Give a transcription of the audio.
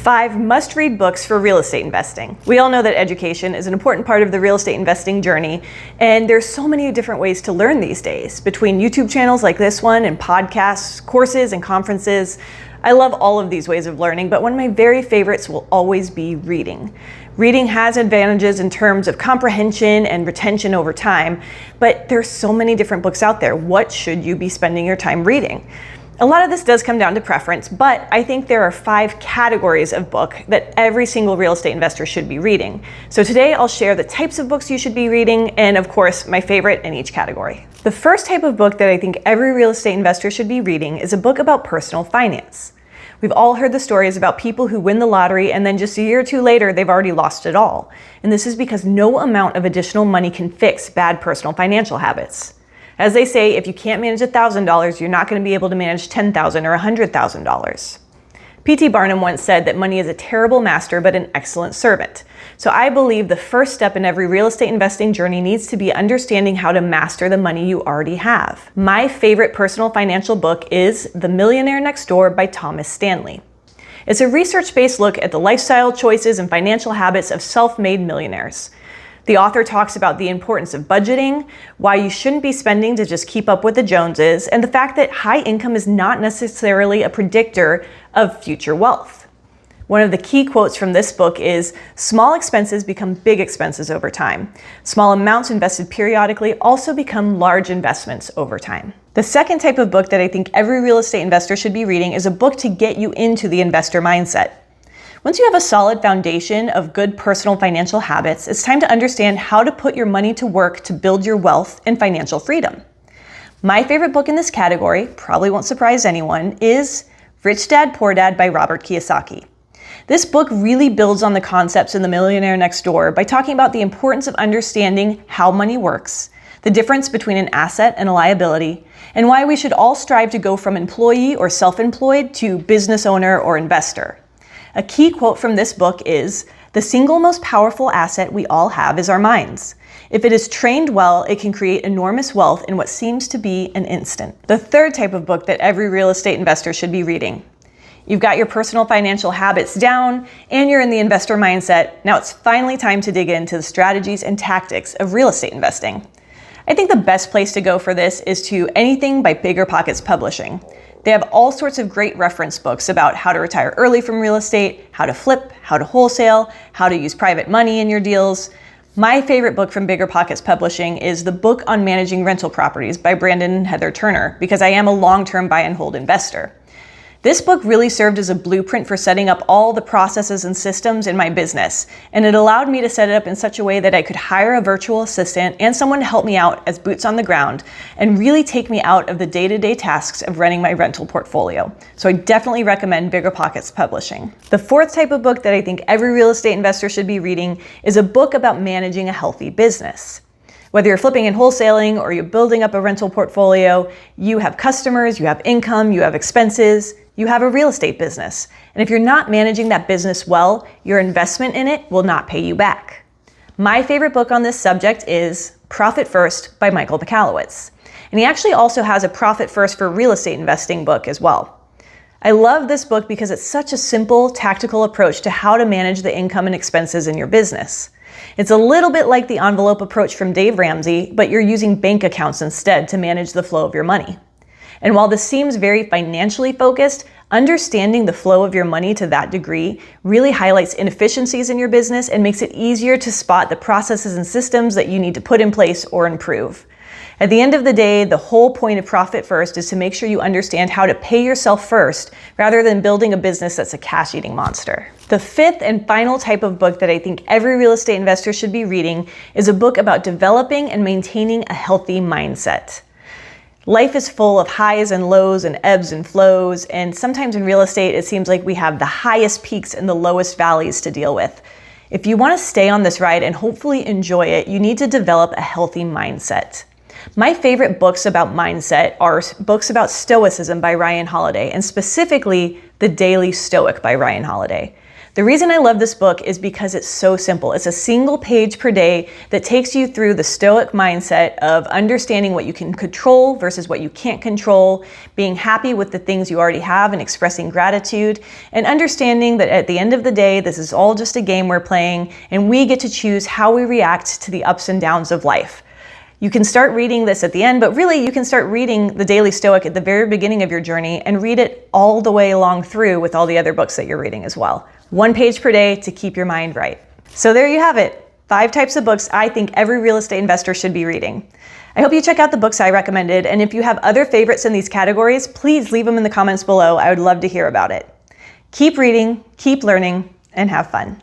5 must-read books for real estate investing. We all know that education is an important part of the real estate investing journey, and there's so many different ways to learn these days, between YouTube channels like this one and podcasts, courses and conferences. I love all of these ways of learning, but one of my very favorites will always be reading. Reading has advantages in terms of comprehension and retention over time, but there's so many different books out there. What should you be spending your time reading? A lot of this does come down to preference, but I think there are 5 categories of book that every single real estate investor should be reading. So today I'll share the types of books you should be reading and, of course, my favorite in each category. The first type of book that I think every real estate investor should be reading is a book about personal finance. We've all heard the stories about people who win the lottery and then just a year or two later, they've already lost it all. And this is because no amount of additional money can fix bad personal financial habits. As they say, if you can't manage $1,000, you're not going to be able to manage $10,000 or $100,000. P.T. Barnum once said that money is a terrible master but an excellent servant. So I believe the first step in every real estate investing journey needs to be understanding how to master the money you already have. My favorite personal financial book is The Millionaire Next Door by Thomas Stanley. It's a research-based look at the lifestyle choices and financial habits of self-made millionaires. The author talks about the importance of budgeting, why you shouldn't be spending to just keep up with the Joneses, and the fact that high income is not necessarily a predictor of future wealth. One of the key quotes from this book is, "Small expenses become big expenses over time. Small amounts invested periodically also become large investments over time." The second type of book that I think every real estate investor should be reading is a book to get you into the investor mindset. Once you have a solid foundation of good personal financial habits, it's time to understand how to put your money to work to build your wealth and financial freedom. My favorite book in this category, probably won't surprise anyone, is Rich Dad, Poor Dad by Robert Kiyosaki. This book really builds on the concepts in The Millionaire Next Door by talking about the importance of understanding how money works, the difference between an asset and a liability, and why we should all strive to go from employee or self-employed to business owner or investor. A key quote from this book is, "The single most powerful asset we all have is our minds. If it is trained well, it can create enormous wealth in what seems to be an instant." The third type of book that every real estate investor should be reading. You've got your personal financial habits down and you're in the investor mindset. Now it's finally time to dig into the strategies and tactics of real estate investing. I think the best place to go for this is to anything by BiggerPockets Publishing. They have all sorts of great reference books about how to retire early from real estate, how to flip, how to wholesale, how to use private money in your deals. My favorite book from BiggerPockets Publishing is The Book on Managing Rental Properties by Brandon and Heather Turner, because I am a long-term buy and hold investor. This book really served as a blueprint for setting up all the processes and systems in my business, and it allowed me to set it up in such a way that I could hire a virtual assistant and someone to help me out as boots on the ground and really take me out of the day-to-day tasks of running my rental portfolio. So I definitely recommend BiggerPockets Publishing. The fourth type of book that I think every real estate investor should be reading is a book about managing a healthy business. Whether you're flipping and wholesaling or you're building up a rental portfolio, you have customers, you have income, you have expenses, you have a real estate business. And if you're not managing that business well, your investment in it will not pay you back. My favorite book on this subject is Profit First by Michael Michalowicz. And he actually also has a Profit First for real estate investing book as well. I love this book because it's such a simple, tactical approach to how to manage the income and expenses in your business. It's a little bit like the envelope approach from Dave Ramsey, but you're using bank accounts instead to manage the flow of your money. And while this seems very financially focused, understanding the flow of your money to that degree really highlights inefficiencies in your business and makes it easier to spot the processes and systems that you need to put in place or improve. At the end of the day, the whole point of Profit First is to make sure you understand how to pay yourself first rather than building a business that's a cash-eating monster. The fifth and final type of book that I think every real estate investor should be reading is a book about developing and maintaining a healthy mindset. Life is full of highs and lows and ebbs and flows, and sometimes in real estate it seems like we have the highest peaks and the lowest valleys to deal with. If you want to stay on this ride and hopefully enjoy it, you need to develop a healthy mindset. My favorite books about mindset are books about Stoicism by Ryan Holiday, and specifically The Daily Stoic by Ryan Holiday. The reason I love this book is because it's so simple. It's a single page per day that takes you through the Stoic mindset of understanding what you can control versus what you can't control, being happy with the things you already have and expressing gratitude, and understanding that at the end of the day, this is all just a game we're playing, and we get to choose how we react to the ups and downs of life. You can start reading this at the end, but really you can start reading The Daily Stoic at the very beginning of your journey and read it all the way along through with all the other books that you're reading as well. 1 page per day to keep your mind right. So there you have it. 5 types of books I think every real estate investor should be reading. I hope you check out the books I recommended, and if you have other favorites in these categories, please leave them in the comments below. I would love to hear about it. Keep reading, keep learning, and have fun.